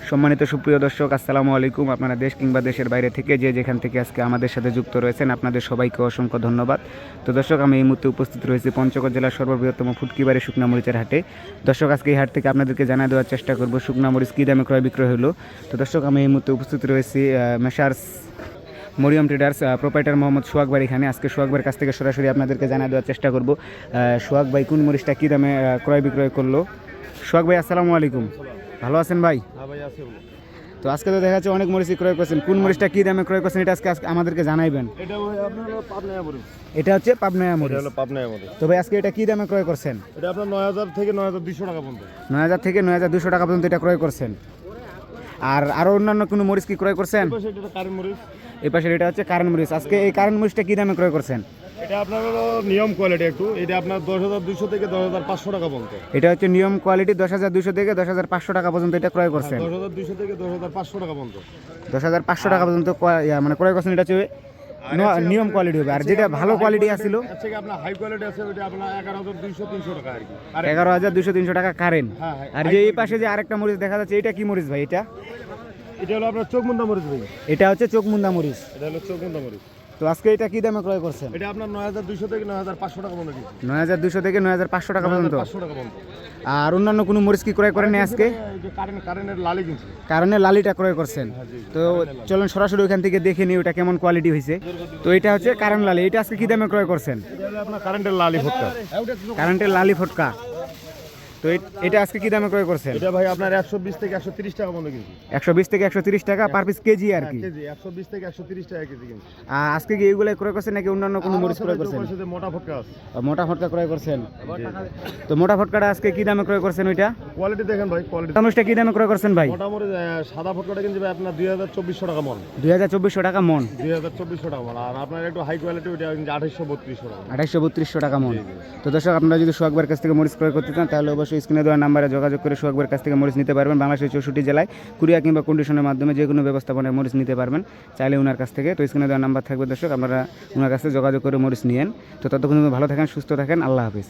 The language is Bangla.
সম্মানিত সুপ্রিয় দর্শক, আসসালামু আলাইকুম। আপনারা দেশ কিংবা দেশের বাইরে থেকে যে যেখান থেকে আজকে আমাদের সাথে যুক্ত রয়েছেন, আপনাদের সবাইকে অসংখ্য ধন্যবাদ। তো দর্শক, আমি এই মুহূর্তে উপস্থিত রয়েছি পঞ্চগড় জেলার সর্ববৃহত্তম ফুটকিবাড়ি শুকনা মরিচের হাটে। দর্শক, আজকে এই হাট থেকে আপনাদেরকে জানিয়ে দেওয়ার চেষ্টা করব শুকনা মরিচ কী দামে ক্রয় বিক্রয় হলো। তো দর্শক, আমি এই মুহূর্তে উপস্থিত রয়েছি messrs Mariam traders proprietor Mohammad Sohag ভাই এখানে। আজকে সোহাগ ভাইয়ের কাছ থেকে সরাসরি আপনাদেরকে জানিয়ে দেওয়ার চেষ্টা করব সোহাগ ভাই কোন মরিচটা কী দামে ক্রয় বিক্রয় করলো। সোহাগ ভাই, আসসালামু আলাইকুম। ভালো আছেন ভাই? তো আজকে তো দেখা যাচ্ছে অনেক মরিচ ক্রয় করছেন, কোন মরিচটা কী দামে ক্রয় করছেন এটা আজকে আমাদেরকে জানাইবেন। এটা হচ্ছে পাবনায়া মরিচ। তো ভাই, আজকে এটা কী দামে ক্রয় করছেন? এটা আপনার 9000 থেকে 9200 টাকা পর্যন্ত। 9000 থেকে 9200 টাকা পর্যন্ত এটা ক্রয় করছেন। আর আরও অন্যান্য কোনো মরিচ কি ক্রয় করছেন? এই পাশে এটা হচ্ছে কারেন্ট মরিচ। আজকে এই কারেন্ট মরিচটা কী দামে ক্রয় করছেন? এটা আপনার হলো নিয়ম কোয়ালিটি একটু, এটা আপনার 10200 থেকে 10500 টাকা পর্যন্ত। এটা হচ্ছে নিয়ম কোয়ালিটি 10200 থেকে 10500 টাকা পর্যন্ত এটা ক্রয় করছেন। 10200 থেকে 10500 টাকা পর্যন্ত। 10500 টাকা পর্যন্ত মানে ক্রয় করছেন। এটা হচ্ছে নিয়ম কোয়ালিটি হবে। আর যেটা ভালো কোয়ালিটি আছিল আচ্ছা, আপনার হাই কোয়ালিটি আছে ওটা আপনার 11200-300 টাকা আর কি। 11200-300 টাকা কারেন্ট। হ্যাঁ। আর যে এই পাশে যে আরেকটা মরিচ দেখা যাচ্ছে, এটা কি মরিচ ভাই? এটা হলো আপনার চোখমুন্দা মরিচ ভাই। এটা হচ্ছে চোখমুন্দা মরিচ। এটা হলো চোখমুন্দা মরিচ। তো আজকে এটা কি দামে ক্রয় করছেন? এটা আপনার 9200 থেকে 9500 টাকা পর্যন্ত। 9200 থেকে 9500 টাকা পর্যন্ত। 500 টাকা পর্যন্ত। আর অন্যান্য কোনো মরিচ কি ক্রয় করেন আজকে? কারেন্টের লালি কিনছি। কারণের লালিটা ক্রয় করছেন। তো চলুন সরাসরি ওইখান থেকে দেখে নিই ওটা কেমন কোয়ালিটি হয়েছে। তো এটা হচ্ছে কারেন্ট লালি। এটা আজকে কি দামে ক্রয় করছেন? এটা হলো আপনার কারেন্টের লালি ফটকা। কারেন্টের লালি ফটকা। তো এটা আজকে কি দামে ক্রয় করছেন? এটা ভাই আপনার 120 থেকে 130 টাকা পর্যন্ত কিনছি। 120 থেকে 130 টাকা পার পিস কেজি আর কি। কেজি 120 থেকে 130 টাকা কেজি কিনছি। আজকে কি এইগুলো ক্রয় করছেন নাকি অন্যান্য কোনো মরিচ ক্রয় করছেন? মোটা ফটকা আছে। মোটা ফটকা ক্রয় করছেন। তো মোটা ফটকাটা আজকে কি দামে ক্রয় করছেন? ওইটা কোয়ালিটি দেখেন ভাই, কোয়ালিটি। মরিচটা কি দামে ক্রয় করছেন ভাই? মোটামুটি সাদা ফটকাটা কিনছি ভাই আপনার 2400 টাকা মন। 2400 টাকা মন। 2400 টাকা মন। আর আপনার একটু হাই কোয়ালিটি ওইটা 2832 টাকা। 2832 টাকা মন। তো দর্শক, আপনারা যদি সোহাগ ভাইয়ের কাছ থেকে মরিচ ক্রয় করতে চান তাহলে অবশ্যই স্ক্রিনে দেওয়া নাম্বারে যোগাযোগ করে সোহাগ ভাইয়ের কাছ থেকে মরিচ নিতে পারবেন। বাংলাদেশের 64 জেলায় কুরিয়ার কিংবা কন্ডিশনের মাধ্যমে যে কোনো ব্যবস্থাপনায় মরিচ নিতে পারবেন চাইলে ওনার কাছ থেকে। তো স্ক্রিনে দেওয়া নাম্বার থাকবে দর্শক, আপনারা ওনার কাছে যোগাযোগ করে মরিচ নিয়েন। তো ততক্ষণ ভালো থাকেন, সুস্থ থাকেন। আল্লাহ হাফিজ।